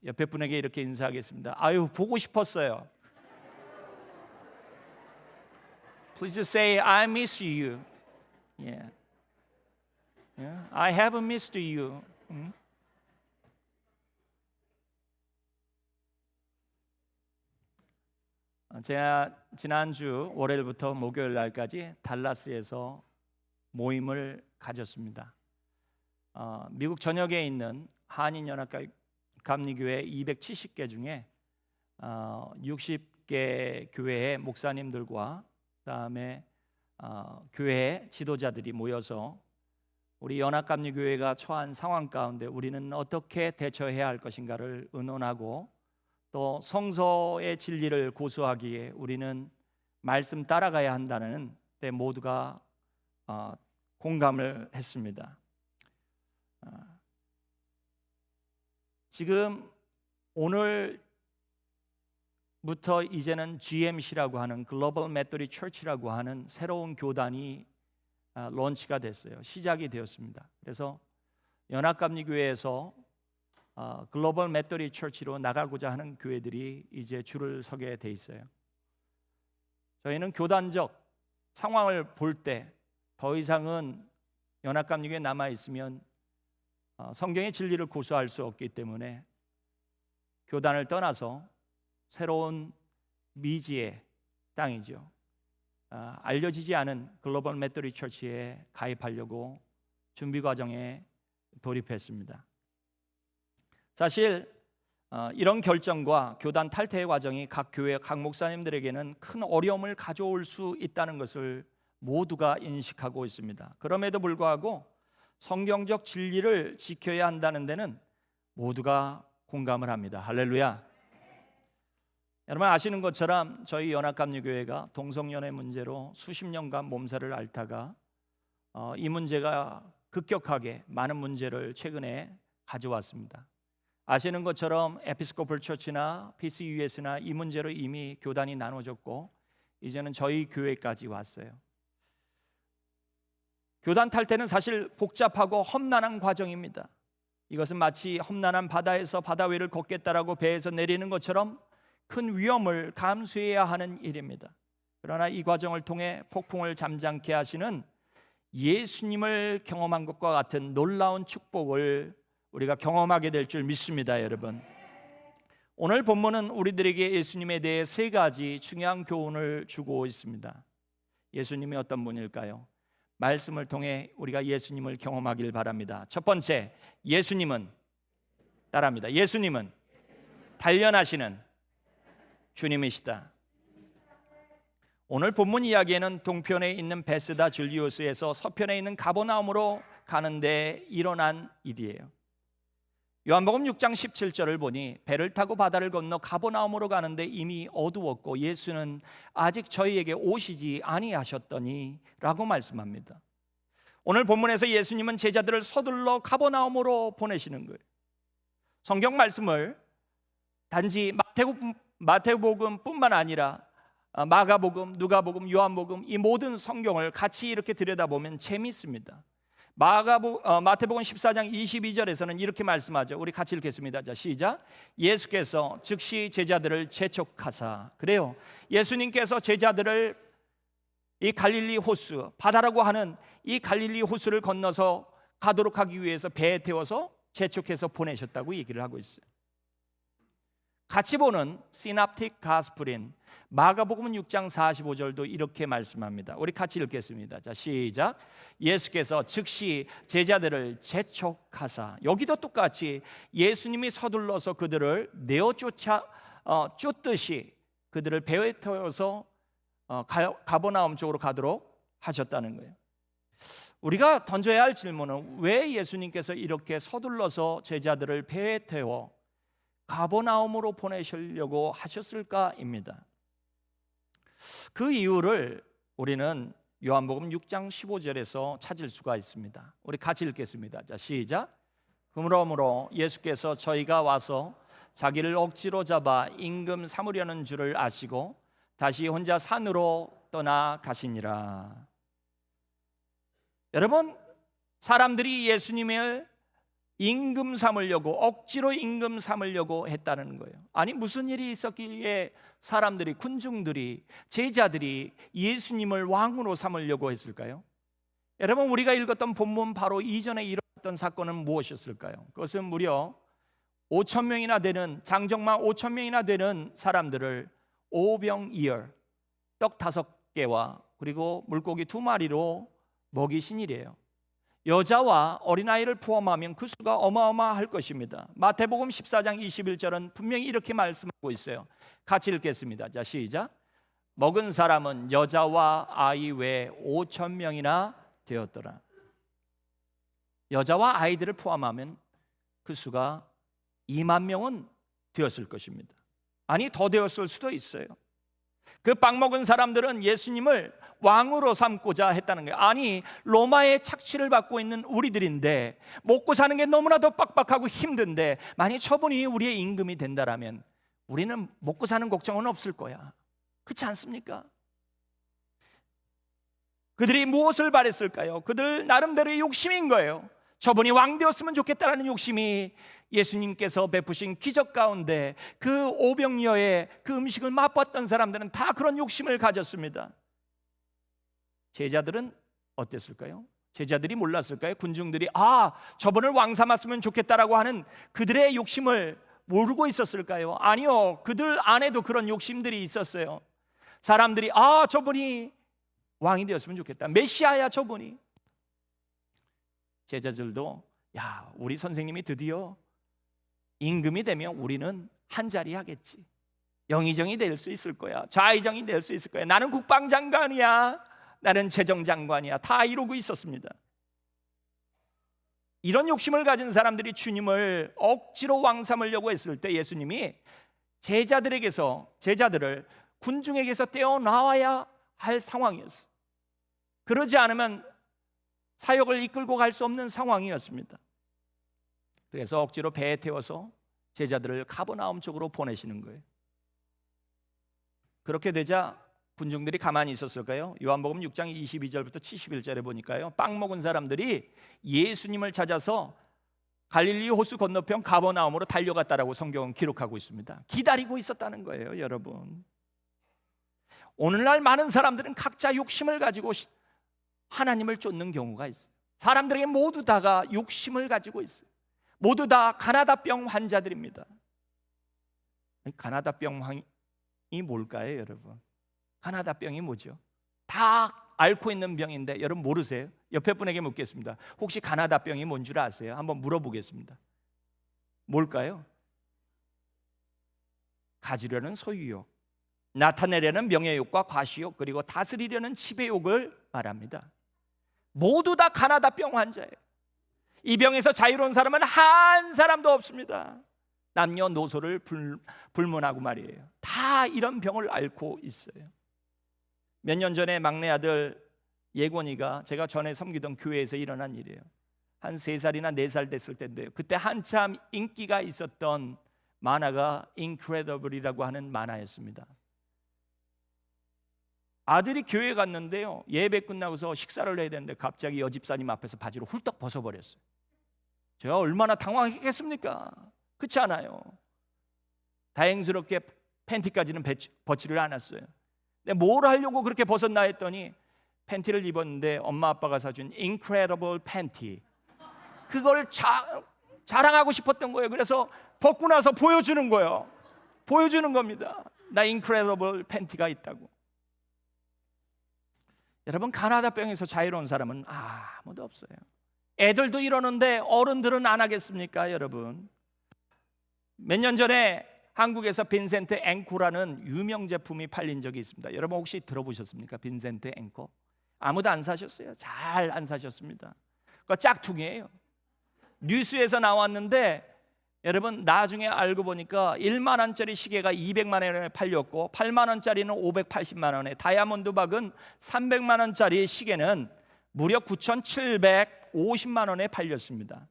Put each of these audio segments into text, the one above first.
옆에 분에게 이렇게 인사하겠습니다. 아유, 보고 싶었어요. Please say I miss you. Yeah. Yeah. I have missed you. 제가 지난주 월요일부터 목요일 날까지 달라스에서 모임을 가졌습니다. 미국 전역에 있는 한인연합감리교회 270개 중에 60개 교회의 목사님들과 그다음에 교회 지도자들이 모여서 우리 연합감리교회가 처한 상황 가운데 우리는 어떻게 대처해야 할 것인가를 의논하고 또 성서의 진리를 고수하기에 우리는 말씀 따라가야 한다는 데 모두가 공감을 했습니다. 지금 오늘부터 이제는 GMC라고 하는 글로벌 메토디 처치라고 하는 새로운 교단이 론치가 됐어요. 시작이 되었습니다. 그래서 연합감리교회에서 글로벌 메토디 처치로 나가고자 하는 교회들이 이제 줄을 서게 돼 있어요. 저희는 교단적 상황을 볼 때 더 이상은 연합감리교회에 남아 있으면 성경의 진리를 고수할 수 없기 때문에 교단을 떠나서 새로운 미지의 땅이죠. 알려지지 않은 글로벌 메토디 처치에 가입하려고 준비 과정에 돌입했습니다. 사실 이런 결정과 교단 탈퇴의 과정이 각 교회, 각 목사님들에게는 큰 어려움을 가져올 수 있다는 것을 모두가 인식하고 있습니다. 그럼에도 불구하고 성경적 진리를 지켜야 한다는 데는 모두가 공감을 합니다. 할렐루야. 여러분 아시는 것처럼 저희 연합감리교회가 동성연애 문제로 수십 년간 몸살을 앓다가 이 문제가 급격하게 많은 문제를 최근에 가져왔습니다. 아시는 것처럼 에피스코플 처치나 PCUS나 이 문제로 이미 교단이 나눠졌고 이제는 저희 교회까지 왔어요. 교단 탈퇴는 사실 복잡하고 험난한 과정입니다. 이것은 마치 험난한 바다에서 바다 위를 걷겠다라고 배에서 내리는 것처럼 큰 위험을 감수해야 하는 일입니다. 그러나 이 과정을 통해 폭풍을 잠잠케 하시는 예수님을 경험한 것과 같은 놀라운 축복을 우리가 경험하게 될 줄 믿습니다, 여러분. 오늘 본문은 우리들에게 예수님에 대해 세 가지 중요한 교훈을 주고 있습니다. 예수님이 어떤 분일까요? 말씀을 통해 우리가 예수님을 경험하길 바랍니다. 첫 번째, 예수님은 따라합니다. 예수님은 단련하시는 주님이시다. 오늘 본문 이야기에는 동편에 있는 베스다 줄리오스에서 서편에 있는 가버나움으로 가는데 일어난 일이에요. 요한복음 6장 17절을 보니 배를 타고 바다를 건너 가버나움으로 가는데 이미 어두웠고 예수는 아직 저희에게 오시지 아니하셨더니 라고 말씀합니다. 오늘 본문에서 예수님은 제자들을 서둘러 가버나움으로 보내시는 거예요. 성경 말씀을 단지 마태복음 뿐만 아니라 마가복음, 누가복음, 요한복음 이 모든 성경을 같이 이렇게 들여다보면 재미있습니다. 마태복음 14장 22절에서는 이렇게 말씀하죠. 우리 같이 읽겠습니다. 자, 시작. 예수께서 즉시 제자들을 재촉하사. 그래요, 예수님께서 제자들을 이 갈릴리 호수, 바다라고 하는 이 갈릴리 호수를 건너서 가도록 하기 위해서 배에 태워서 재촉해서 보내셨다고 얘기를 하고 있어요. 같이 보는 시납틱 가스프린 마가복음 6장 45절도 이렇게 말씀합니다. 우리 같이 읽겠습니다. 자, 시작. 예수께서 즉시 제자들을 재촉하사. 여기도 똑같이 예수님이 서둘러서 그들을 내어 쫓듯이 그들을 배에 태워서 가버나움 쪽으로 가도록 하셨다는 거예요. 우리가 던져야 할 질문은 왜 예수님께서 이렇게 서둘러서 제자들을 배에 태워 가버나움으로 보내시려고 하셨을까입니다. 그 이유를 우리는 요한복음 6장 15절에서 찾을 수가 있습니다. 우리 같이 읽겠습니다. 자, 시작. 그러므로 예수께서 저희가 와서 자기를 억지로 잡아 임금 삼으려는 줄을 아시고 다시 혼자 산으로 떠나 가시니라. 여러분, 사람들이 예수님을 임금 삼으려고, 억지로 임금 삼으려고 했다는 거예요. 아니 무슨 일이 있었기에 사람들이, 군중들이, 제자들이 예수님을 왕으로 삼으려고 했을까요? 여러분, 우리가 읽었던 본문 바로 이전에 일어났던 사건은 무엇이었을까요? 그것은 무려 5천 명이나 되는, 장정만 5천 명이나 되는 사람들을 오병이어, 떡 5개와 그리고 물고기 2마리로 먹이신 일이에요. 여자와 어린아이를 포함하면 그 수가 어마어마할 것입니다. 마태복음 14장 21절은 분명히 이렇게 말씀하고 있어요. 같이 읽겠습니다. 자, 시작. 먹은 사람은 여자와 아이 외 5천 명이나 되었더라. 여자와 아이들을 포함하면 그 수가 2만 명은 되었을 것입니다. 아니 더 되었을 수도 있어요. 그 빵 먹은 사람들은 예수님을 왕으로 삼고자 했다는 거예요. 아니 로마의 착취를 받고 있는 우리들인데, 먹고 사는 게 너무나도 빡빡하고 힘든데, 만약 저분이 우리의 임금이 된다라면 우리는 먹고 사는 걱정은 없을 거야. 그렇지 않습니까? 그들이 무엇을 바랬을까요? 그들 나름대로의 욕심인 거예요. 저분이 왕 되었으면 좋겠다라는 욕심이 예수님께서 베푸신 기적 가운데 그 오병이어의 그 음식을 맛봤던 사람들은 다 그런 욕심을 가졌습니다. 제자들은 어땠을까요? 제자들이 몰랐을까요? 군중들이 저분을 왕 삼았으면 좋겠다라고 하는 그들의 욕심을 모르고 있었을까요? 아니요, 그들 안에도 그런 욕심들이 있었어요. 사람들이 저분이 왕이 되었으면 좋겠다, 메시아야 저분이. 제자들도 우리 선생님이 드디어 임금이 되면 우리는 한 자리 하겠지, 영의정이 될 수 있을 거야, 좌의정이 될 수 있을 거야, 나는 국방장관이야, 나는 재정장관이야, 다 이러고 있었습니다. 이런 욕심을 가진 사람들이 주님을 억지로 왕 삼으려고 했을 때 예수님이 제자들을 군중에게서 떼어나와야 할 상황이었어요. 그러지 않으면 사역을 이끌고 갈 수 없는 상황이었습니다. 그래서 억지로 배에 태워서 제자들을 가버나움 쪽으로 보내시는 거예요. 그렇게 되자 군중들이 가만히 있었을까요? 요한복음 6장 22절부터 71절에 보니까요, 빵 먹은 사람들이 예수님을 찾아서 갈릴리 호수 건너편 가버나움으로 달려갔다라고 성경은 기록하고 있습니다. 기다리고 있었다는 거예요, 여러분. 오늘날 많은 사람들은 각자 욕심을 가지고 하나님을 쫓는 경우가 있어요. 사람들에게 모두 다가 욕심을 가지고 있어요. 모두 다 가나다병 환자들입니다. 가나다병이 뭘까요, 여러분? 가나다병이 뭐죠? 다 앓고 있는 병인데 여러분 모르세요? 옆에 분에게 묻겠습니다. 혹시 가나다병이 뭔 줄 아세요? 한번 물어보겠습니다. 뭘까요? 가지려는 소유욕, 나타내려는 명예욕과 과시욕, 그리고 다스리려는 지배욕을 말합니다. 모두 다 가나다병 환자예요. 이 병에서 자유로운 사람은 한 사람도 없습니다. 남녀노소를 불문하고 말이에요. 다 이런 병을 앓고 있어요. 몇 년 전에 막내 아들 예곤이가 제가 전에 섬기던 교회에서 일어난 일이에요. 한 3살이나 4살 됐을 텐데요, 그때 한참 인기가 있었던 만화가 인크레더블이라고 하는 만화였습니다. 아들이 교회 갔는데요, 예배 끝나고서 식사를 해야 되는데 갑자기 여집사님 앞에서 바지를 훌떡 벗어버렸어요. 제가 얼마나 당황했겠습니까? 그렇지 않아요? 다행스럽게 팬티까지는 벗지를 않았어요. 근데 뭘 하려고 그렇게 벗었나 했더니 팬티를 입었는데 엄마 아빠가 사준 인크레더블 팬티, 그걸 자랑하고 싶었던 거예요. 그래서 벗고 나서 보여주는 거예요. 보여주는 겁니다. 나 인크레더블 팬티가 있다고. 여러분, 가나다병에서 자유로운 사람은 아무도 없어요. 애들도 이러는데 어른들은 안 하겠습니까, 여러분? 몇 년 전에 한국에서 빈센트 앵코라는 유명 제품이 팔린 적이 있습니다. 여러분 혹시 들어보셨습니까? 빈센트 앵코? 아무도 안 사셨어요. 잘 안 사셨습니다. 그거 짝퉁이에요. 뉴스에서 나왔는데 여러분 나중에 알고 보니까 1만 원짜리 시계가 200만 원에 팔렸고 8만 원짜리는 580만 원에, 다이아몬드 박은 300만 원짜리 시계는 무려 9,750만 원에 팔렸습니다.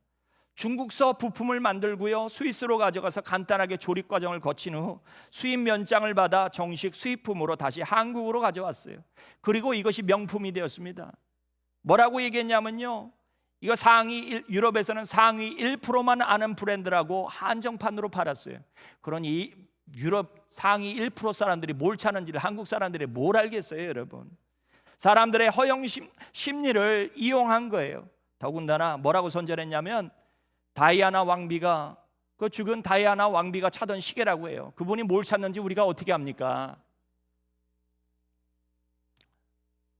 중국서 부품을 만들고요, 스위스로 가져가서 간단하게 조립 과정을 거친 후 수입 면장을 받아 정식 수입품으로 다시 한국으로 가져왔어요. 그리고 이것이 명품이 되었습니다. 뭐라고 얘기했냐면요, 이거 유럽에서는 상위 1%만 아는 브랜드라고 한정판으로 팔았어요. 그러니 유럽 상위 1% 사람들이 뭘 찾는지를 한국 사람들이 뭘 알겠어요, 여러분? 사람들의 허영 심리를 이용한 거예요. 더군다나 뭐라고 선전했냐면 다이아나 왕비가, 그 죽은 다이아나 왕비가 차던 시계라고 해요. 그분이 뭘 찾는지 우리가 어떻게 합니까?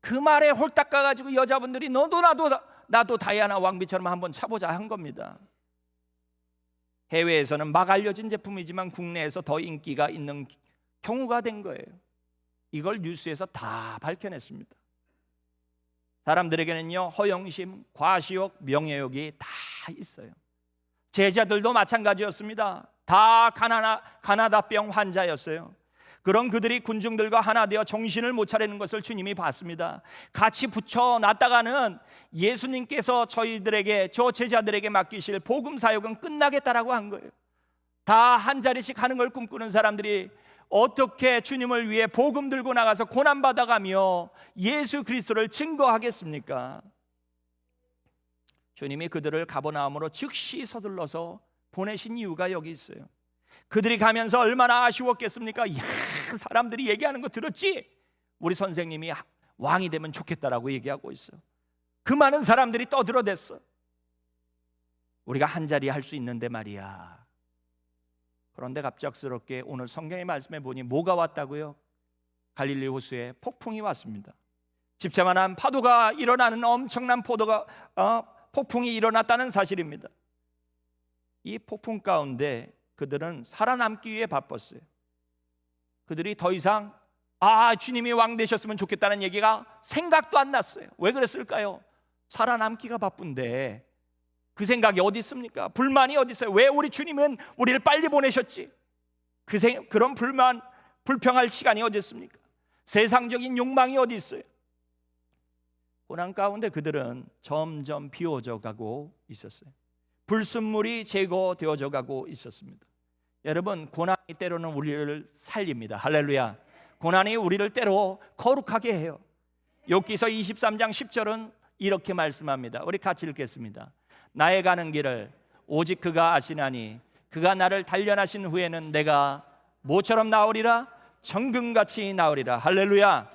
그 말에 홀딱 가가지고 여자분들이 너도 나도 다이아나 왕비처럼 한번 차보자 한 겁니다. 해외에서는 막 알려진 제품이지만 국내에서 더 인기가 있는 경우가 된 거예요. 이걸 뉴스에서 다 밝혀냈습니다. 사람들에게는요, 허영심, 과시욕, 명예욕이 다 있어요. 제자들도 마찬가지였습니다. 다 가나다병 환자였어요. 그런 그들이 군중들과 하나 되어 정신을 못 차리는 것을 주님이 봤습니다. 같이 붙여놨다가는 예수님께서 저 제자들에게 맡기실 복음 사역은 끝나겠다라고 한 거예요. 다 한 자리씩 하는 걸 꿈꾸는 사람들이 어떻게 주님을 위해 복음 들고 나가서 고난받아가며 예수 그리스도를 증거하겠습니까? 주님이 그들을 가버나움으로 즉시 서둘러서 보내신 이유가 여기 있어요. 그들이 가면서 얼마나 아쉬웠겠습니까? 이야, 사람들이 얘기하는 거 들었지? 우리 선생님이 왕이 되면 좋겠다라고 얘기하고 있어요. 그 많은 사람들이 떠들어댔어. 우리가 한 자리 할 수 있는데 말이야. 그런데 갑작스럽게 오늘 성경의 말씀에 보니 뭐가 왔다고요? 갈릴리 호수에 폭풍이 왔습니다. 집채만한 파도가 일어나는 엄청난 폭풍이 일어났다는 사실입니다. 이 폭풍 가운데 그들은 살아남기 위해 바빴어요. 그들이 더 이상 주님이 왕 되셨으면 좋겠다는 얘기가 생각도 안 났어요. 왜 그랬을까요? 살아남기가 바쁜데 그 생각이 어디 있습니까? 불만이 어디 있어요? 왜 우리 주님은 우리를 빨리 보내셨지? 그런 불평할 시간이 어디 있습니까? 세상적인 욕망이 어디 있어요? 고난 가운데 그들은 점점 비워져 가고 있었어요. 불순물이 제거되어져 가고 있었습니다. 여러분, 고난이 때로는 우리를 살립니다. 할렐루야. 고난이 우리를 때로 거룩하게 해요. 욥기서 23장 10절은 이렇게 말씀합니다. 우리 같이 읽겠습니다. 나의 가는 길을 오직 그가 아시나니 그가 나를 단련하신 후에는 내가 뭐처럼 나오리라? 정금같이 나오리라. 할렐루야.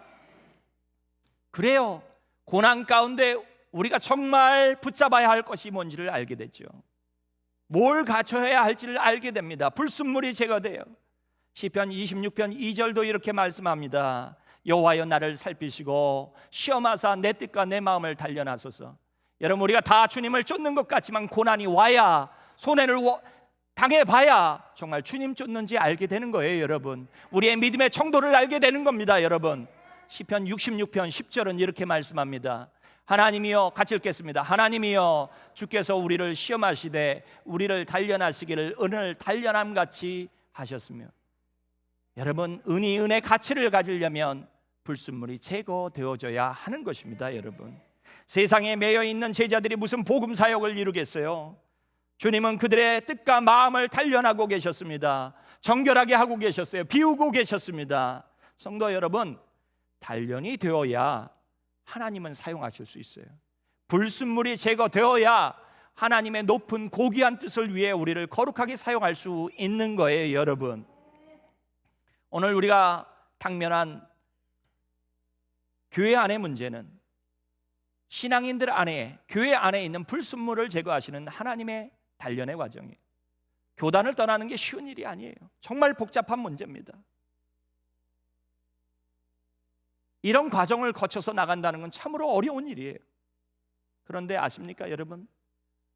그래요. 고난 가운데 우리가 정말 붙잡아야 할 것이 뭔지를 알게 됐죠. 뭘 갖춰야 할지를 알게 됩니다. 불순물이 제거돼요. 시편 26편 2절도 이렇게 말씀합니다. 여호와여 나를 살피시고 시험하사 내 뜻과 내 마음을 단련하소서. 여러분, 우리가 다 주님을 쫓는 것 같지만 고난이 와야, 손해를 당해봐야 정말 주님 쫓는지 알게 되는 거예요. 여러분, 우리의 믿음의 정도를 알게 되는 겁니다. 여러분, 시편 66편 10절은 이렇게 말씀합니다. 하나님이여, 같이 읽겠습니다. 하나님이여 주께서 우리를 시험하시되 우리를 단련하시기를 은을 단련함같이 하셨으며. 여러분, 은의 가치를 가지려면 불순물이 제거되어져야 하는 것입니다. 여러분, 세상에 매여 있는 제자들이 무슨 복음 사역을 이루겠어요? 주님은 그들의 뜻과 마음을 단련하고 계셨습니다. 정결하게 하고 계셨어요. 비우고 계셨습니다. 성도 여러분, 단련이 되어야 하나님은 사용하실 수 있어요. 불순물이 제거되어야 하나님의 높은 고귀한 뜻을 위해 우리를 거룩하게 사용할 수 있는 거예요. 여러분, 오늘 우리가 당면한 교회 안의 문제는 신앙인들 안에, 교회 안에 있는 불순물을 제거하시는 하나님의 단련의 과정이에요. 교단을 떠나는 게 쉬운 일이 아니에요. 정말 복잡한 문제입니다. 이런 과정을 거쳐서 나간다는 건 참으로 어려운 일이에요. 그런데 아십니까, 여러분?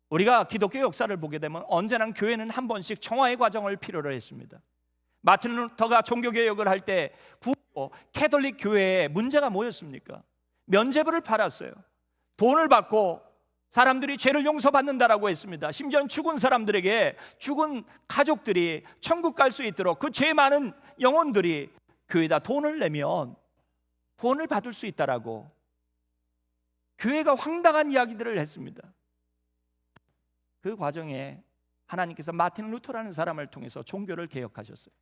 우리가 기독교 역사를 보게 되면 언제나 교회는 한 번씩 정화의 과정을 필요로 했습니다. 마틴 루터가 종교개혁을 할 때 캐톨릭 교회에 문제가 뭐였습니까? 면죄부를 팔았어요. 돈을 받고 사람들이 죄를 용서받는다라고 했습니다. 심지어 죽은 사람들에게, 죽은 가족들이 천국 갈 수 있도록 그 죄 많은 영혼들이 교회에다 돈을 내면 구원을 받을 수 있다라고 교회가 황당한 이야기들을 했습니다. 그 과정에 하나님께서 마틴 루터라는 사람을 통해서 종교를 개혁하셨어요.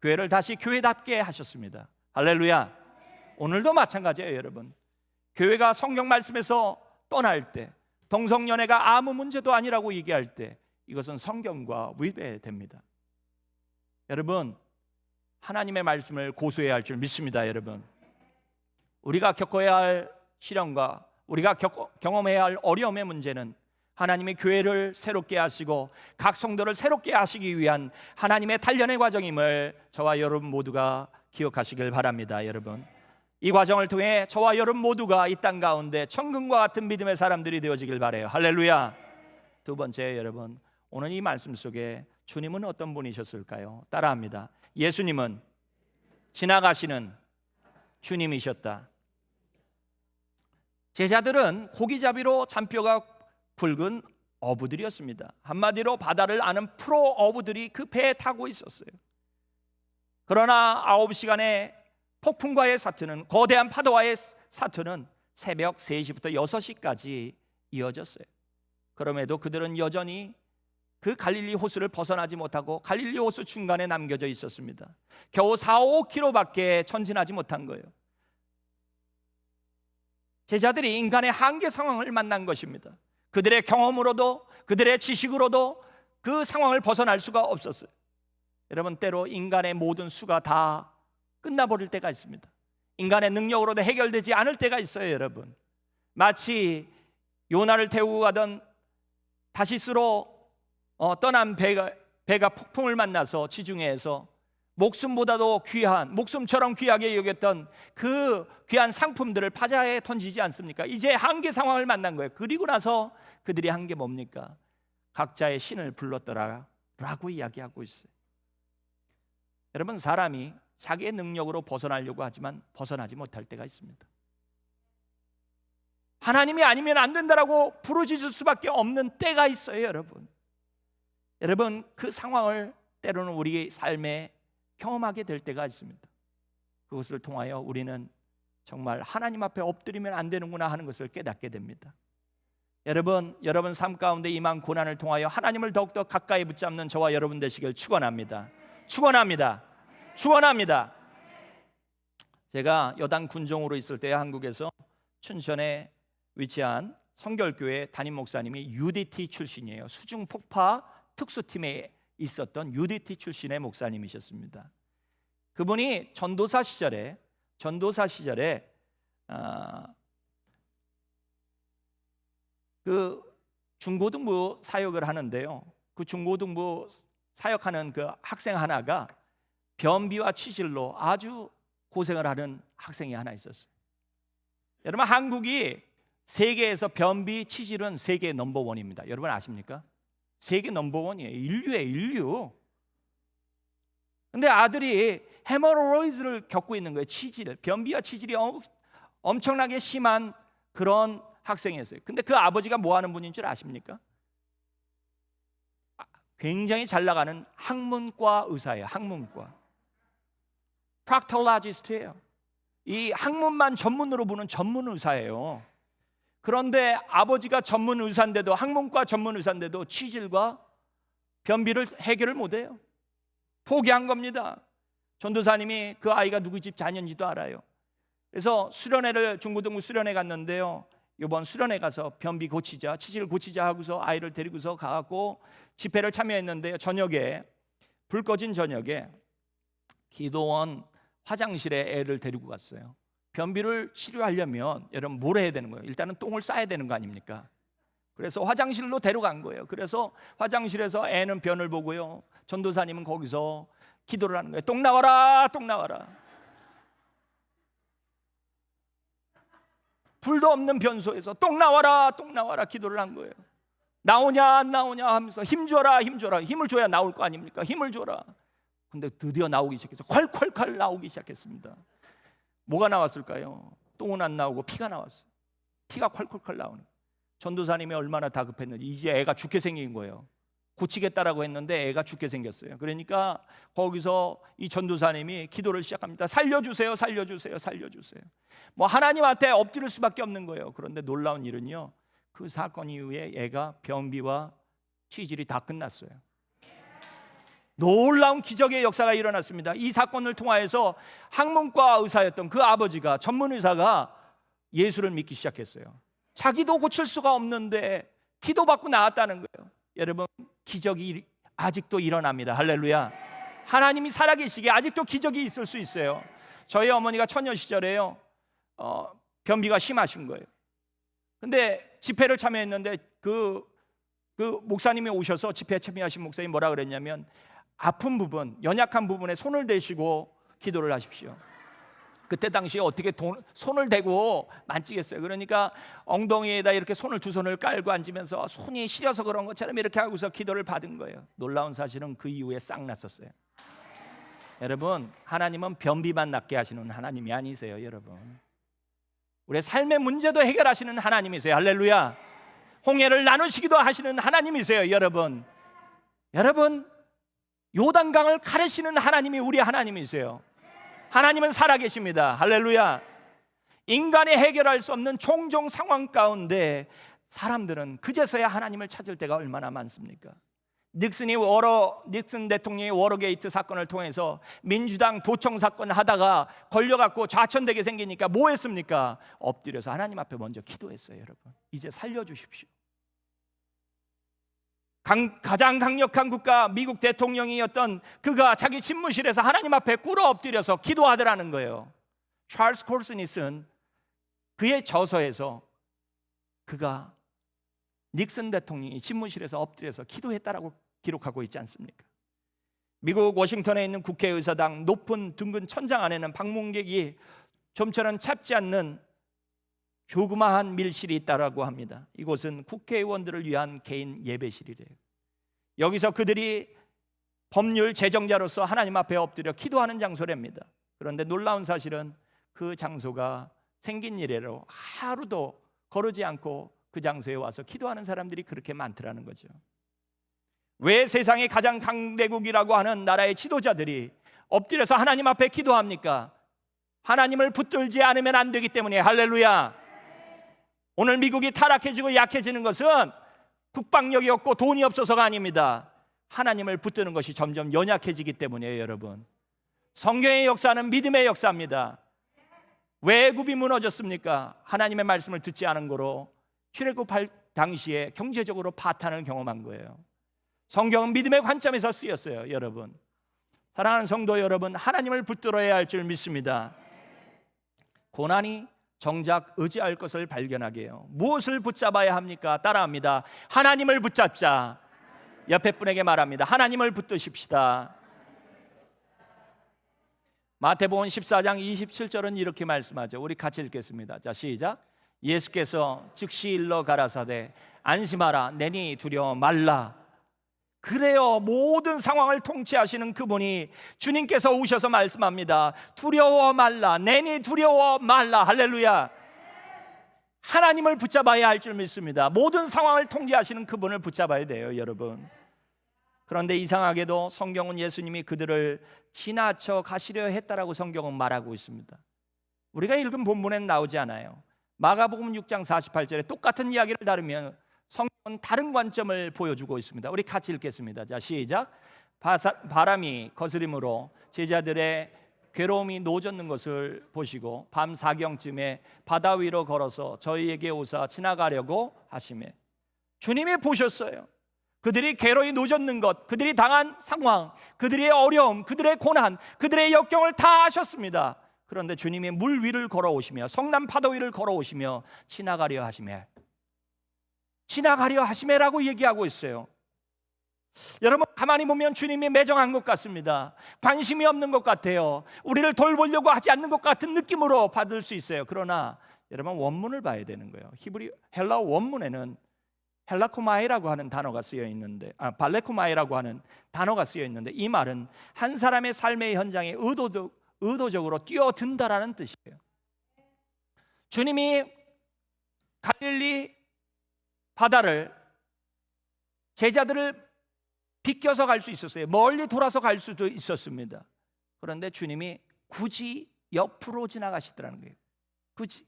교회를 다시 교회답게 하셨습니다. 할렐루야. 오늘도 마찬가지예요. 여러분, 교회가 성경 말씀에서 떠날 때, 동성연애가 아무 문제도 아니라고 얘기할 때 이것은 성경과 위배됩니다. 여러분, 하나님의 말씀을 고수해야 할 줄 믿습니다. 여러분, 우리가 겪어야 할 시련과 우리가 경험해야 할 어려움의 문제는 하나님의 교회를 새롭게 하시고 각 성도를 새롭게 하시기 위한 하나님의 단련의 과정임을 저와 여러분 모두가 기억하시길 바랍니다. 여러분, 이 과정을 통해 저와 여러분 모두가 이 땅 가운데 천금과 같은 믿음의 사람들이 되어지길 바라요. 할렐루야. 두 번째, 여러분, 오늘 이 말씀 속에 주님은 어떤 분이셨을까요? 따라합니다. 예수님은 지나가시는 주님이셨다. 제자들은 고기잡이로 잔뼈가 굵은 어부들이었습니다. 한마디로 바다를 아는 프로 어부들이 그 배에 타고 있었어요. 그러나 9시간의 폭풍과의 사투는, 거대한 파도와의 사투는 새벽 3시부터 6시까지 이어졌어요. 그럼에도 그들은 여전히 그 갈릴리 호수를 벗어나지 못하고 갈릴리 호수 중간에 남겨져 있었습니다. 겨우 4-5km밖에 전진하지 못한 거예요. 제자들이 인간의 한계 상황을 만난 것입니다. 그들의 경험으로도 그들의 지식으로도 그 상황을 벗어날 수가 없었어요. 여러분, 때로 인간의 모든 수가 다 끝나버릴 때가 있습니다. 인간의 능력으로도 해결되지 않을 때가 있어요. 여러분, 마치 요나를 태우고 가던 다시스로 떠난 배가 폭풍을 만나서 지중해에서 목숨보다도 귀한, 목숨처럼 귀하게 여겼던 그 귀한 상품들을 바다에 던지지 않습니까? 이제 한계 상황을 만난 거예요. 그리고 나서 그들이 한 게 뭡니까? 각자의 신을 불렀더라라고 이야기하고 있어요. 여러분, 사람이 자기의 능력으로 벗어나려고 하지만 벗어나지 못할 때가 있습니다. 하나님이 아니면 안 된다라고 부르짖을 수밖에 없는 때가 있어요. 여러분, 그 상황을 때로는 우리 삶에 경험하게 될 때가 있습니다. 그것을 통하여 우리는 정말 하나님 앞에 엎드리면 안 되는구나 하는 것을 깨닫게 됩니다. 여러분 삶 가운데 임한 고난을 통하여 하나님을 더욱더 가까이 붙잡는 저와 여러분 되시길 축원합니다. 제가 여당 군종으로 있을 때 한국에서 춘천에 위치한 성결교회 담임 목사님이 UDT 출신이에요. 수중 폭파 특수팀에 있었던 UDT 출신의 목사님이셨습니다. 그분이 전도사 시절에 그 중고등부 사역을 하는데요. 그 중고등부 사역하는 그 학생 하나가 변비와 치질로 아주 고생을 하는 학생이 하나 있었어요. 여러분, 한국이 세계에서 변비, 치질은 세계 넘버원입니다. 여러분 아십니까? 세계 넘버원이에요. 인류. 근데 아들이 헤머로이드를 겪고 있는 거예요. 변비와 치질이 엄청나게 심한 그런 학생이었어요. 근데 그 아버지가 뭐 하는 분인 줄 아십니까? 굉장히 잘 나가는 학문과 의사예요. 학문과 프락톨로지스트예요. 이 학문만 전문으로 보는 전문 의사예요. 그런데 아버지가 전문 의사인데도, 학문과 전문 의사인데도 치질과 변비를 해결을 못해요. 포기한 겁니다. 전도사님이 그 아이가 누구 집 자녀인지도 알아요. 그래서 중고등부 수련회 갔는데요. 이번 수련회 가서 변비 고치자, 치질 고치자 하고서 아이를 데리고서 가고 집회를 참여했는데요. 불 꺼진 저녁에 기도원 화장실에 애를 데리고 갔어요. 변비를 치료하려면 여러분 뭘 해야 되는 거예요? 일단은 똥을 싸야 되는 거 아닙니까? 그래서 화장실로 데려간 거예요. 그래서 화장실에서 애는 변을 보고요, 전도사님은 거기서 기도를 하는 거예요. 똥 나와라, 똥 나와라. 불도 없는 변소에서 똥 나와라, 똥 나와라 기도를 한 거예요. 나오냐 안 나오냐 하면서 힘줘라, 힘을 줘야 나올 거 아닙니까? 힘을 줘라. 근데 드디어 나오기 시작해서 콸콸콸 나오기 시작했습니다. 뭐가 나왔을까요? 똥은 안 나오고 피가 나왔어요. 피가 콸콸콸 나오는 거예요. 전도사님이 얼마나 다급했는지, 이제 애가 죽게 생긴 거예요. 고치겠다라고 했는데 애가 죽게 생겼어요. 그러니까 거기서 이 전도사님이 기도를 시작합니다. 살려주세요, 살려주세요, 살려주세요. 뭐 하나님한테 엎드릴 수밖에 없는 거예요. 그런데 놀라운 일은요, 그 사건 이후에 애가 변비와 치질이 다 끝났어요. 놀라운 기적의 역사가 일어났습니다. 이 사건을 통하여서 학문과 의사였던 그 아버지가, 전문 의사가 예수를 믿기 시작했어요. 자기도 고칠 수가 없는데 기도받고 나았다는 거예요. 여러분, 기적이 아직도 일어납니다. 할렐루야. 하나님이 살아계시기에 아직도 기적이 있을 수 있어요. 저희 어머니가 처녀 시절에요, 변비가 심하신 거예요. 근데 집회를 참여했는데 그 목사님이 오셔서 집회에 참여하신 목사님이 뭐라 그랬냐면, 아픈 부분, 연약한 부분에 손을 대시고 기도를 하십시오. 그때 당시에 어떻게 손을 대고 만지겠어요. 그러니까 엉덩이에다 이렇게 두 손을 깔고 앉으면서 손이 시려서 그런 것처럼 이렇게 하고서 기도를 받은 거예요. 놀라운 사실은 그 이후에 싹 났었어요. 여러분, 하나님은 변비만 낫게 하시는 하나님이 아니세요. 여러분, 우리의 삶의 문제도 해결하시는 하나님이세요. 할렐루야. 홍해를 나누시기도 하시는 하나님이세요. 여러분, 요단강을 가르시는 하나님이 우리 하나님이세요. 하나님은 살아계십니다. 할렐루야. 인간이 해결할 수 없는 종종 상황 가운데 사람들은 그제서야 하나님을 찾을 때가 얼마나 많습니까? 닉슨 대통령이 워러게이트 사건을 통해서 민주당 도청 사건 하다가 걸려갖고 좌천되게 생기니까 뭐 했습니까? 엎드려서 하나님 앞에 먼저 기도했어요. 여러분, 이제 살려주십시오. 가장 강력한 국가 미국 대통령이었던 그가 자기 집무실에서 하나님 앞에 꿇어 엎드려서 기도하더라는 거예요. 찰스 콜슨이 쓴 그의 저서에서 그가 닉슨 대통령이 집무실에서 엎드려서 기도했다라고 기록하고 있지 않습니까? 미국 워싱턴에 있는 국회의사당 높은 둥근 천장 안에는 방문객이 좀처럼 찾지 않는 조그마한 밀실이 있다라고 합니다. 이곳은 국회의원들을 위한 개인 예배실이래요. 여기서 그들이 법률 제정자로서 하나님 앞에 엎드려 기도하는 장소랍니다. 그런데 놀라운 사실은 그 장소가 생긴 이래로 하루도 거르지 않고 그 장소에 와서 기도하는 사람들이 그렇게 많더라는 거죠. 왜 세상의 가장 강대국이라고 하는 나라의 지도자들이 엎드려서 하나님 앞에 기도합니까? 하나님을 붙들지 않으면 안 되기 때문에. 할렐루야. 오늘 미국이 타락해지고 약해지는 것은 국방력이 없고 돈이 없어서가 아닙니다. 하나님을 붙드는 것이 점점 연약해지기 때문이에요. 여러분, 성경의 역사는 믿음의 역사입니다. 왜 애굽이 무너졌습니까? 하나님의 말씀을 듣지 않은 거로 출애굽 당시에 경제적으로 파탄을 경험한 거예요. 성경은 믿음의 관점에서 쓰였어요. 여러분, 사랑하는 성도 여러분, 하나님을 붙들어야 할 줄 믿습니다. 고난이 정작 의지할 것을 발견하게 해요. 무엇을 붙잡아야 합니까? 따라합니다. 하나님을 붙잡자. 옆에 분에게 말합니다. 하나님을 붙드십시다. 마태복음 14장 27절은 이렇게 말씀하죠. 우리 같이 읽겠습니다. 자, 시작. 예수께서 즉시 일러 가라사대 안심하라, 내니 두려워 말라. 그래요, 모든 상황을 통치하시는 그분이 주님께서 오셔서 말씀합니다. 두려워 말라, 내니 두려워 말라. 할렐루야. 하나님을 붙잡아야 할 줄 믿습니다. 모든 상황을 통제하시는 그분을 붙잡아야 돼요. 여러분, 그런데 이상하게도 성경은 예수님이 그들을 지나쳐 가시려 했다라고 성경은 말하고 있습니다. 우리가 읽은 본문에는 나오지 않아요. 마가복음 6장 48절에 똑같은 이야기를 다루면 성경은 다른 관점을 보여주고 있습니다. 우리 같이 읽겠습니다. 자, 시작. 바람이 거스림으로 제자들의 괴로움이 노젓는 것을 보시고 밤 사경쯤에 바다 위로 걸어서 저희에게 오사 지나가려고 하시매. 주님이 보셨어요. 그들이 괴로이 노젓는 것, 그들이 당한 상황, 그들의 어려움, 그들의 고난, 그들의 역경을 다 아셨습니다. 그런데 주님이 물 위를 걸어오시며 성남 파도 위를 걸어오시며 지나가려 하시매라고 얘기하고 있어요. 여러분, 가만히 보면 주님이 매정한 것 같습니다. 관심이 없는 것 같아요. 우리를 돌보려고 하지 않는 것 같은 느낌으로 받을 수 있어요. 그러나 여러분, 원문을 봐야 되는 거예요. 헬라어 원문에는 헬라코마이라고 하는 단어가 쓰여 있는데, 발레코마이라고 하는 단어가 쓰여 있는데, 이 말은 한 사람의 삶의 현장에 의도적으로 뛰어든다라는 뜻이에요. 주님이 갈릴리 바다를 제자들을 비껴서 갈 수 있었어요. 멀리 돌아서 갈 수도 있었습니다. 그런데 주님이 굳이 옆으로 지나가시더라는 거예요. 굳이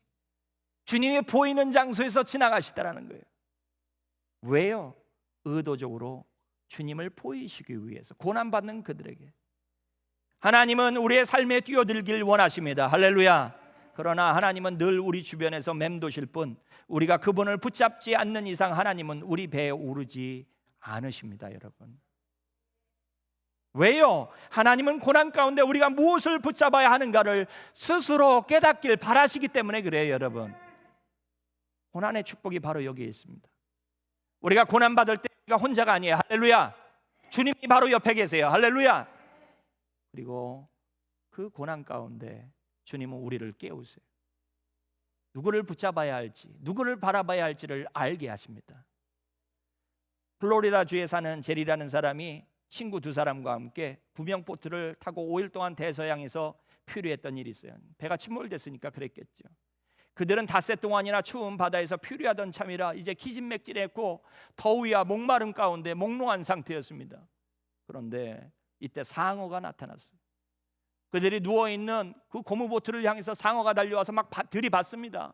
주님이 보이는 장소에서 지나가시더라는 거예요. 왜요? 의도적으로 주님을 보이시기 위해서. 고난받는 그들에게 하나님은 우리의 삶에 뛰어들길 원하십니다. 할렐루야. 그러나 하나님은 늘 우리 주변에서 맴도실 뿐 우리가 그분을 붙잡지 않는 이상 하나님은 우리 배에 오르지 않으십니다, 여러분. 왜요? 하나님은 고난 가운데 우리가 무엇을 붙잡아야 하는가를 스스로 깨닫길 바라시기 때문에 그래요, 여러분. 고난의 축복이 바로 여기에 있습니다. 우리가 고난 받을 때 우리가 혼자가 아니에요. 할렐루야. 주님이 바로 옆에 계세요. 할렐루야. 그리고 그 고난 가운데 주님은 우리를 깨우세요. 누구를 붙잡아야 할지, 누구를 바라봐야 할지를 알게 하십니다. 플로리다 주에 사는 제리라는 사람이 친구 2사람과 함께 구명보트를 타고 5일 동안 대서양에서 표류했던 일이 있어요. 배가 침몰됐으니까 그랬겠죠. 그들은 닷새 동안이나 추운 바다에서 표류하던 참이라 이제 기진맥진했고 더위와 목마름 가운데 몽롱한 상태였습니다. 그런데 이때 상어가 나타났어요. 그들이 누워있는 그 고무보트를 향해서 상어가 달려와서 막 들이받습니다.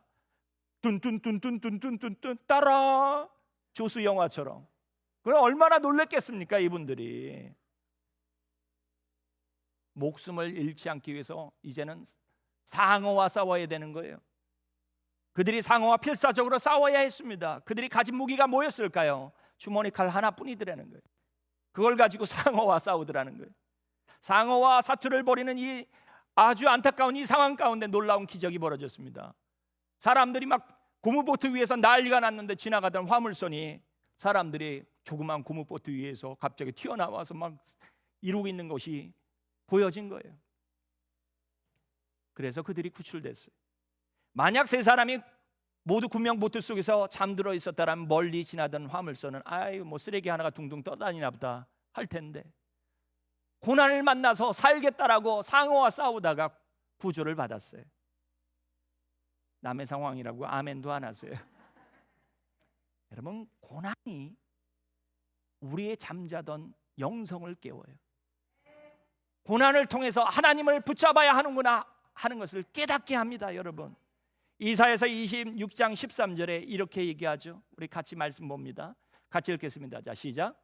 뚠뚠뚠뚠뚠뚠뚠 따라, 조수 영화처럼. 그럼 얼마나 놀랬겠습니까, 이분들이. 목숨을 잃지 않기 위해서 이제는 상어와 싸워야 되는 거예요. 그들이 상어와 필사적으로 싸워야 했습니다. 그들이 가진 무기가 뭐였을까요? 주머니 칼 하나뿐이더라는 거예요. 그걸 가지고 상어와 싸우더라는 거예요. 상어와 사투를 벌이는 이 아주 안타까운 이 상황 가운데 놀라운 기적이 벌어졌습니다. 사람들이 막 고무보트 위에서 난리가 났는데 지나가던 화물선이 사람들이 조그만 고무보트 위에서 갑자기 튀어나와서 막 이루고 있는 것이 보여진 거예요. 그래서 그들이 구출됐어요. 만약 3사람이 모두 구명보트 속에서 잠들어 있었다면 멀리 지나던 화물선은 아유 뭐 쓰레기 하나가 둥둥 떠다니나 보다 할 텐데, 고난을 만나서 살겠다라고 상어와 싸우다가 구조를 받았어요. 남의 상황이라고 아멘도 안 하세요. 여러분, 고난이 우리의 잠자던 영성을 깨워요. 고난을 통해서 하나님을 붙잡아야 하는구나 하는 것을 깨닫게 합니다, 여러분. 이사야서 26장 13절에 이렇게 얘기하죠. 우리 같이 말씀 봅니다. 같이 읽겠습니다. 자, 시작.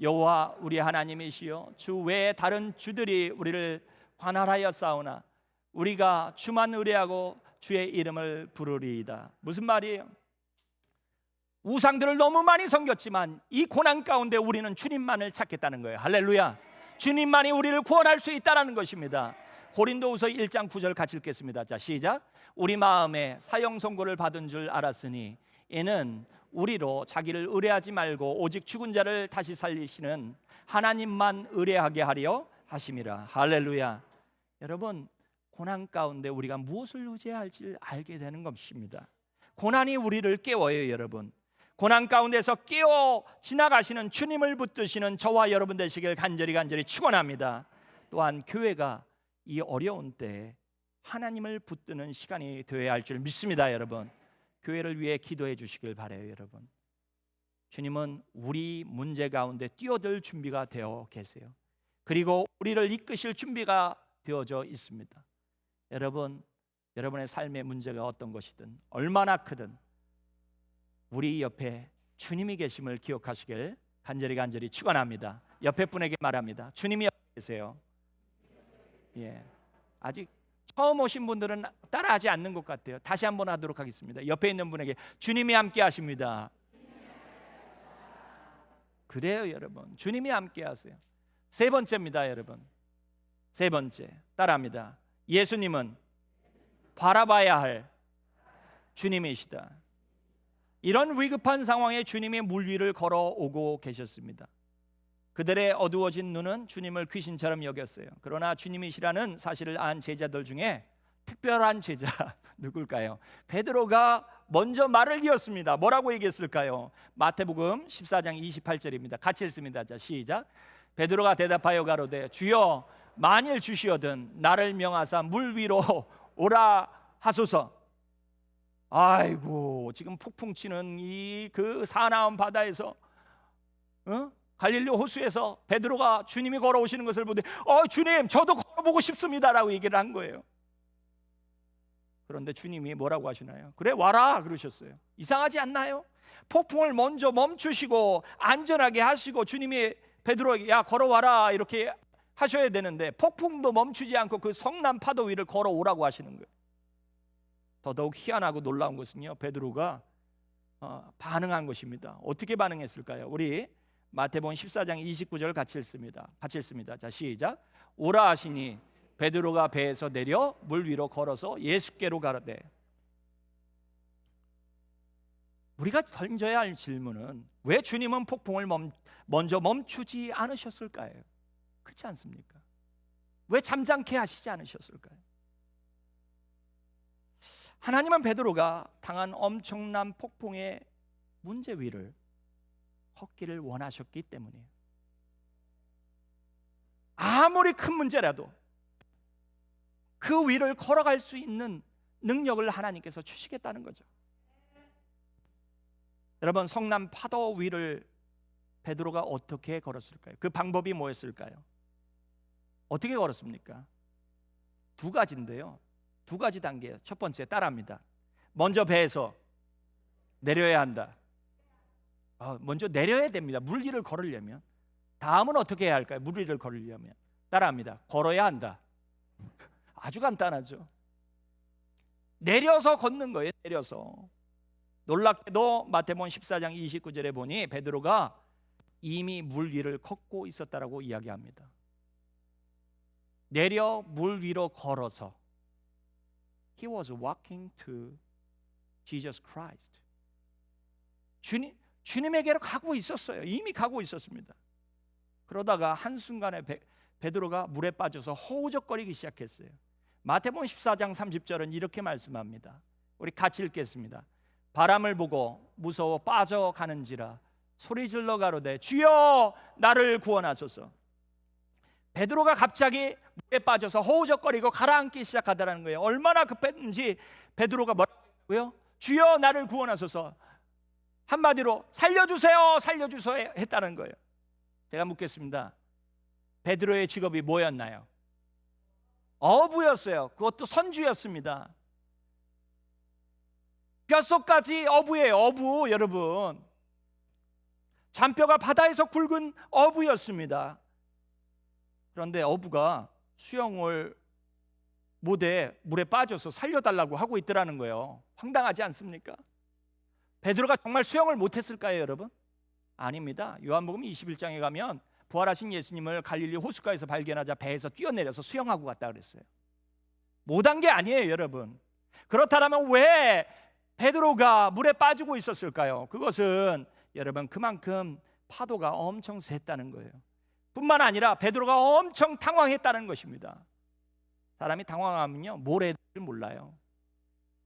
여호와 우리 하나님이시여, 주 외에 다른 주들이 우리를 관할하여 싸우나 우리가 주만 의뢰하고 주의 이름을 부르리이다. 무슨 말이에요? 우상들을 너무 많이 섬겼지만 이 고난 가운데 우리는 주님만을 찾겠다는 거예요. 할렐루야. 주님만이 우리를 구원할 수 있다는 것입니다. 고린도후서 1장 9절 같이 읽겠습니다. 자, 시작. 우리 마음에 사형 선고를 받은 줄 알았으니 이는 우리로 자기를 의뢰하지 말고 오직 죽은 자를 다시 살리시는 하나님만 의뢰하게 하려 하심이라. 할렐루야. 여러분, 고난 가운데 우리가 무엇을 의지해야 할지 알게 되는 것입니다. 고난이 우리를 깨워요, 여러분. 고난 가운데서 깨어 지나가시는 주님을 붙드시는 저와 여러분 되시길 간절히 축원합니다. 또한 교회가 이 어려운 때에 하나님을 붙드는 시간이 되어야 할 줄 믿습니다, 여러분. 교회를 위해 기도해 주시길 바라요, 여러분. 주님은 우리 문제 가운데 뛰어들 준비가 되어 계세요. 그리고 우리를 이끄실 준비가 되어져 있습니다. 여러분, 여러분의 삶의 문제가 어떤 것이든 얼마나 크든 우리 옆에 주님이 계심을 기억하시길 간절히 축원합니다. 옆에 분에게 말합니다. 주님이 옆에 계세요. 예, 아직 처음 오신 분들은 따라하지 않는 것 같아요. 다시 한번 하도록 하겠습니다. 옆에 있는 분에게 주님이 함께 하십니다. 그래요, 여러분. 주님이 함께 하세요. 3번째입니다, 여러분. 3번째 따라합니다. 예수님은 바라봐야 할 주님이시다. 이런 위급한 상황에 주님이 물 위를 걸어오고 계셨습니다. 그들의 어두워진 눈은 주님을 귀신처럼 여겼어요. 그러나 주님이시라는 사실을 안 제자들 중에 특별한 제자 누굴까요? 베드로가 먼저 말을 이었습니다. 뭐라고 얘기했을까요? 마태복음 14장 28절입니다. 같이 읽습니다. 자, 시작. 베드로가 대답하여 가로되 주여 만일 주시어든 나를 명하사 물 위로 오라 하소서. 아이고, 지금 폭풍 치는 이 그 사나운 바다에서 갈릴리 호수에서 베드로가 주님이 걸어오시는 것을 보되 주님 저도 걸어보고 싶습니다라고 얘기를 한 거예요. 그런데 주님이 뭐라고 하시나요? 그래 와라 그러셨어요. 이상하지 않나요? 폭풍을 먼저 멈추시고 안전하게 하시고 주님이 베드로에게 야 걸어와라 이렇게 하셔야 되는데 폭풍도 멈추지 않고 그 성난 파도 위를 걸어오라고 하시는 거예요. 더더욱 희한하고 놀라운 것은요, 베드로가 반응한 것입니다. 어떻게 반응했을까요? 우리 마태복음 14장 29절 같이 읽습니다. 자, 시작. 오라 하시니 베드로가 배에서 내려 물 위로 걸어서 예수께로 가라되. 우리가 던져야 할 질문은 왜 주님은 폭풍을 먼저 멈추지 않으셨을까요? 그렇지 않습니까? 왜 잠잠케 하시지 않으셨을까요? 하나님은 베드로가 당한 엄청난 폭풍의 문제 위를 걷기를 원하셨기 때문이에요. 아무리 큰 문제라도 그 위를 걸어갈 수 있는 능력을 하나님께서 주시겠다는 거죠. 여러분, 성남 파도 위를 베드로가 어떻게 걸었을까요? 그 방법이 뭐였을까요? 어떻게 걸었습니까? 두 가지인데요. 두 가지 단계예요. 첫 번째, 따라합니다. 먼저 배에서 내려야 한다. 먼저 내려야 됩니다. 물 위를 걸으려면. 다음은 어떻게 해야 할까요? 물 위를 걸으려면. 따라합니다. 걸어야 한다. 아주 간단하죠. 내려서 걷는 거예요. 내려서. 놀랍게도 마태복음 14장 29절에 보니 베드로가 이미 물 위를 걷고 있었다라고 이야기합니다. 내려 물 위로 걸어서 He was walking to Jesus Christ. 주님에게로 가고 있었어요. 이미 가고 있었습니다. 그러다가 한순간에 베드로가 물에 빠져서 허우적거리기 시작했어요. 마태복음 14장 30절은 이렇게 말씀합니다. 우리 같이 읽겠습니다. 바람을 보고 무서워 빠져가는지라 소리질러 가로되 주여 나를 구원하소서. 베드로가 갑자기 물에 빠져서 허우적거리고 가라앉기 시작하더라는 거예요. 얼마나 급했는지 베드로가 뭐라고 했고요? 주여 나를 구원하소서. 한마디로 살려주세요, 살려주세요 했다는 거예요. 제가 묻겠습니다. 베드로의 직업이 뭐였나요? 어부였어요. 그것도 선주였습니다. 뼛속까지 어부예요. 어부, 여러분. 잔뼈가 바다에서 굵은 어부였습니다. 그런데 어부가 수영을 못해 물에 빠져서 살려달라고 하고 있더라는 거예요. 황당하지 않습니까? 베드로가 정말 수영을 못했을까요, 여러분? 아닙니다. 요한복음 21장에 가면 부활하신 예수님을 갈릴리 호숫가에서 발견하자 배에서 뛰어내려서 수영하고 갔다 그랬어요. 못한 게 아니에요, 여러분. 그렇다면 왜 베드로가 물에 빠지고 있었을까요? 그것은 여러분 그만큼 파도가 엄청 셌다는 거예요. 뿐만 아니라 베드로가 엄청 당황했다는 것입니다. 사람이 당황하면요 뭘 해야 될지 몰라요.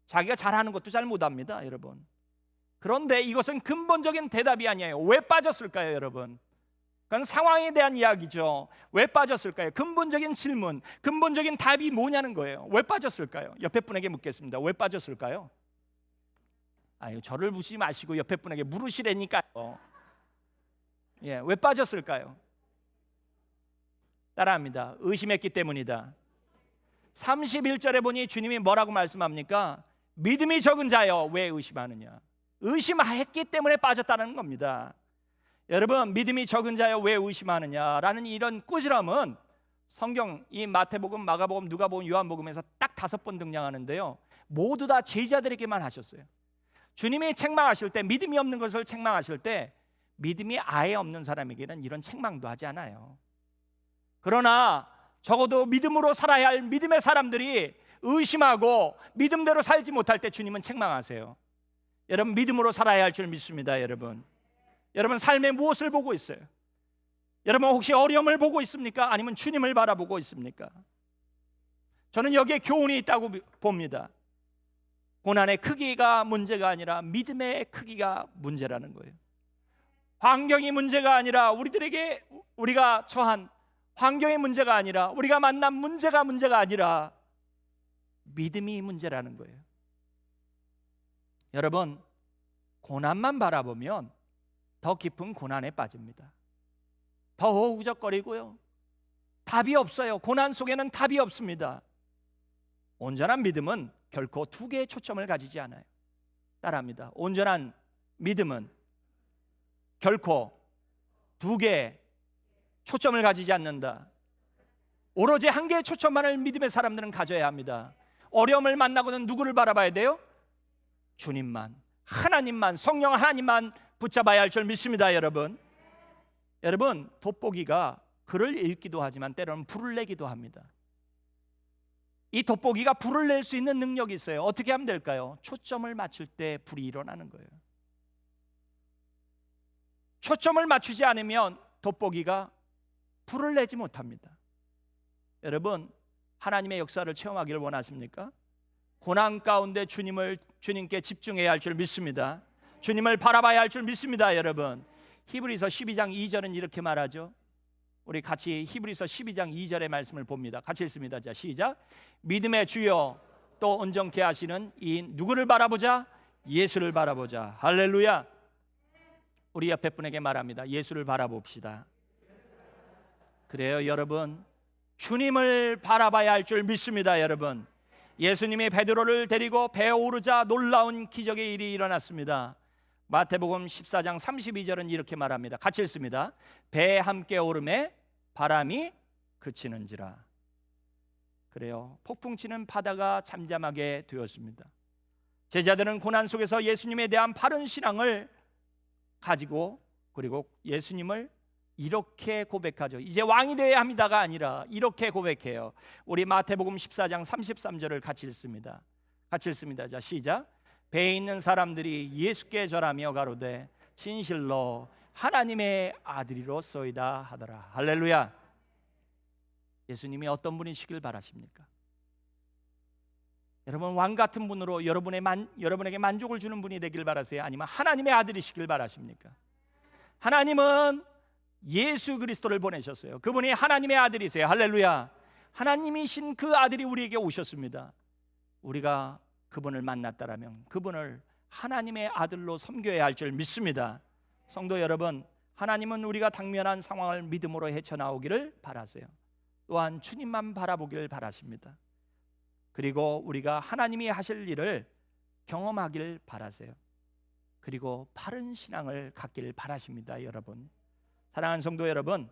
자기가 잘하는 것도 잘 못합니다, 여러분. 그런데 이것은 근본적인 대답이 아니에요. 왜 빠졌을까요, 여러분? 그건 상황에 대한 이야기죠. 왜 빠졌을까요? 근본적인 질문, 근본적인 답이 뭐냐는 거예요. 왜 빠졌을까요? 옆에 분에게 묻겠습니다. 왜 빠졌을까요? 아유, 저를 묻지 마시고 옆에 분에게 물으시라니까요. 예, 왜 빠졌을까요? 따라합니다. 의심했기 때문이다. 31절에 보니 주님이 뭐라고 말씀합니까? 믿음이 적은 자여 왜 의심하느냐? 의심했기 때문에 빠졌다는 겁니다. 여러분, 믿음이 적은 자여 왜 의심하느냐라는 이런 꾸지람은 성경 이 마태복음, 마가복음, 누가복음, 요한복음에서 딱 5번 등장하는데요, 모두 다 제자들에게만 하셨어요. 주님이 책망하실 때, 믿음이 없는 것을 책망하실 때 믿음이 아예 없는 사람에게는 이런 책망도 하지 않아요. 그러나 적어도 믿음으로 살아야 할 믿음의 사람들이 의심하고 믿음대로 살지 못할 때 주님은 책망하세요. 여러분, 믿음으로 살아야 할 줄 믿습니다. 여러분 삶에 무엇을 보고 있어요? 여러분 혹시 어려움을 보고 있습니까? 아니면 주님을 바라보고 있습니까? 저는 여기에 교훈이 있다고 봅니다. 고난의 크기가 문제가 아니라 믿음의 크기가 문제라는 거예요. 환경이 문제가 아니라 우리가 처한 환경의 문제가 아니라 우리가 만난 문제가 아니라 믿음이 문제라는 거예요. 여러분, 고난만 바라보면 더 깊은 고난에 빠집니다. 더 허우적거리고요, 답이 없어요. 고난 속에는 답이 없습니다. 온전한 믿음은 결코 두 개의 초점을 가지지 않아요. 따라합니다. 온전한 믿음은 결코 두 개의 초점을 가지지 않는다. 오로지 한 개의 초점만을 믿음의 사람들은 가져야 합니다. 어려움을 만나고는 누구를 바라봐야 돼요? 주님만, 하나님만, 성령 하나님만 붙잡아야 할 줄 믿습니다. 여러분, 돋보기가 글을 읽기도 하지만 때로는 불을 내기도 합니다. 이 돋보기가 불을 낼 수 있는 능력이 있어요. 어떻게 하면 될까요? 초점을 맞출 때 불이 일어나는 거예요. 초점을 맞추지 않으면 돋보기가 불을 내지 못합니다. 여러분, 하나님의 역사를 체험하기를 원하십니까? 고난 가운데 주님께 집중해야 할 줄 믿습니다. 주님을 바라봐야 할 줄 믿습니다. 여러분, 히브리서 12장 2절은 이렇게 말하죠. 우리 같이 히브리서 12장 2절의 말씀을 봅니다. 같이 읽습니다. 자, 시작. 믿음의 주여 또 온전케 하시는 이 누구를 바라보자? 예수를 바라보자. 할렐루야. 우리 옆에 분에게 말합니다. 예수를 바라봅시다. 그래요, 여러분, 주님을 바라봐야 할 줄 믿습니다. 여러분, 예수님이 베드로를 데리고 배에 오르자 놀라운 기적의 일이 일어났습니다. 마태복음 14장 32절은 이렇게 말합니다. 같이 읽습니다. 배에 함께 오름에 바람이 그치는지라. 그래요, 폭풍치는 바다가 잠잠하게 되었습니다. 제자들은 고난 속에서 예수님에 대한 바른 신앙을 가지고, 그리고 예수님을 이렇게 고백하죠. 이제 왕이 되어야 합니다가 아니라 이렇게 고백해요. 우리 마태복음 14장 33절을 같이 읽습니다. 같이 읽습니다. 자, 시작. 배에 있는 사람들이 예수께 절하며 가로되 진실로 하나님의 아들이로소이다 하더라. 할렐루야. 예수님이 어떤 분이시길 바라십니까? 여러분, 왕 같은 분으로 여러분에게 만족을 주는 분이 되길 바라세요? 아니면 하나님의 아들이시길 바라십니까? 하나님은 예수 그리스도를 보내셨어요. 그분이 하나님의 아들이세요. 할렐루야. 하나님이신 그 아들이 우리에게 오셨습니다. 우리가 그분을 만났다라면 그분을 하나님의 아들로 섬겨야 할 줄 믿습니다. 성도 여러분, 하나님은 우리가 당면한 상황을 믿음으로 헤쳐나오기를 바라세요. 또한 주님만 바라보기를 바라십니다. 그리고 우리가 하나님이 하실 일을 경험하기를 바라세요. 그리고 바른 신앙을 갖기를 바라십니다. 여러분, 사랑하는 성도 여러분,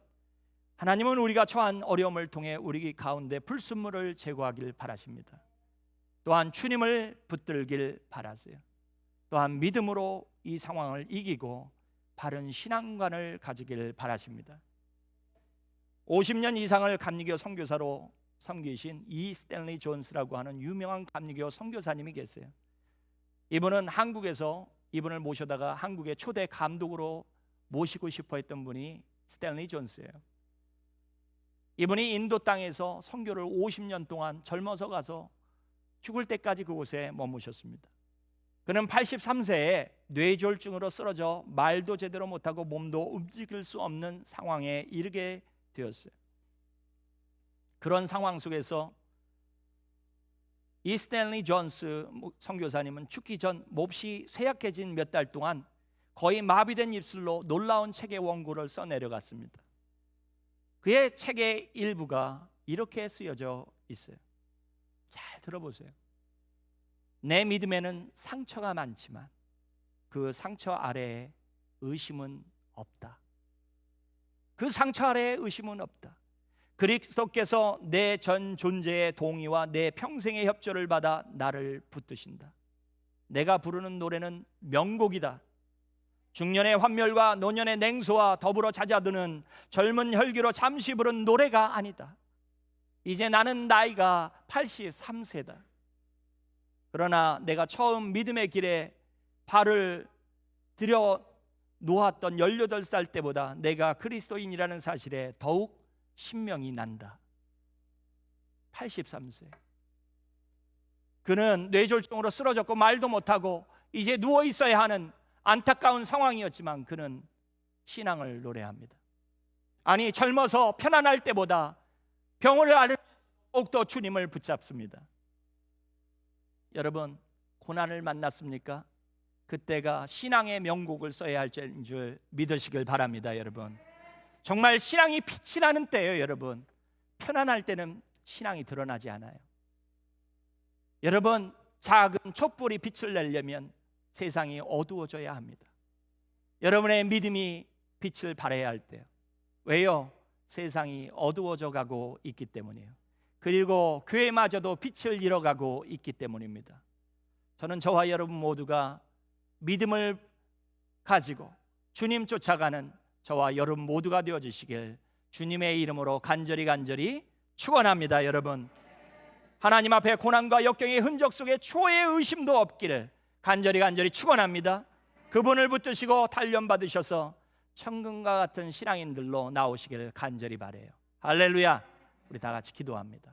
하나님은 우리가 처한 어려움을 통해 우리 가운데 불순물을 제거하길 바라십니다. 또한 주님을 붙들길 바라세요. 또한 믿음으로 이 상황을 이기고 바른 신앙관을 가지길 바라십니다. 50년 이상을 감리교 선교사로 섬기신 이 스탠리 존스라고 하는 유명한 감리교 선교사님이 계세요. 이분은 한국에서 이분을 모셔다가 한국의 초대 감독으로 모시고 싶어 했던 분이 스탠리 존스예요. 이분이 인도 땅에서 선교를 50년 동안 젊어서 가서 죽을 때까지 그곳에 머무셨습니다. 그는 83세에 뇌졸중으로 쓰러져 말도 제대로 못하고 몸도 움직일 수 없는 상황에 이르게 되었어요. 그런 상황 속에서 이 스탠리 존스 선교사님은 죽기 전 몹시 쇠약해진 몇 달 동안 거의 마비된 입술로 놀라운 책의 원고를 써내려갔습니다. 그의 책의 일부가 이렇게 쓰여져 있어요. 잘 들어보세요. 내 믿음에는 상처가 많지만 그 상처 아래에 의심은 없다. 그 상처 아래에 의심은 없다. 그리스도께서 내 전 존재의 동의와 내 평생의 협조를 받아 나를 붙드신다. 내가 부르는 노래는 명곡이다. 중년의 환멸과 노년의 냉소와 더불어 잦아드는 젊은 혈기로 잠시 부른 노래가 아니다. 이제 나는 나이가 83세다. 그러나 내가 처음 믿음의 길에 발을 들여 놓았던 18살 때보다 내가 그리스도인이라는 사실에 더욱 신명이 난다. 83세. 그는 뇌졸중으로 쓰러졌고 말도 못하고 이제 누워 있어야 하는 안타까운 상황이었지만 그는 신앙을 노래합니다. 아니, 젊어서 편안할 때보다 병을 앓으면 더욱더 주님을 붙잡습니다. 여러분, 고난을 만났습니까? 그때가 신앙의 명곡을 써야 할 줄 믿으시길 바랍니다. 여러분, 정말 신앙이 빛이 나는 때예요. 여러분, 편안할 때는 신앙이 드러나지 않아요. 여러분, 작은 촛불이 빛을 내려면 세상이 어두워져야 합니다. 여러분의 믿음이 빛을 발해야 할 때요. 왜요? 세상이 어두워져 가고 있기 때문이에요. 그리고 교회마저도 빛을 잃어가고 있기 때문입니다. 저는 저와 여러분 모두가 믿음을 가지고 주님 쫓아가는 저와 여러분 모두가 되어주시길 주님의 이름으로 간절히 축원합니다. 여러분, 하나님 앞에 고난과 역경의 흔적 속에 초의 의심도 없기를 간절히 축원합니다. 그분을 붙드시고 단련 받으셔서 천금과 같은 신앙인들로 나오시기를 간절히 바라요. 할렐루야. 우리 다 같이 기도합니다.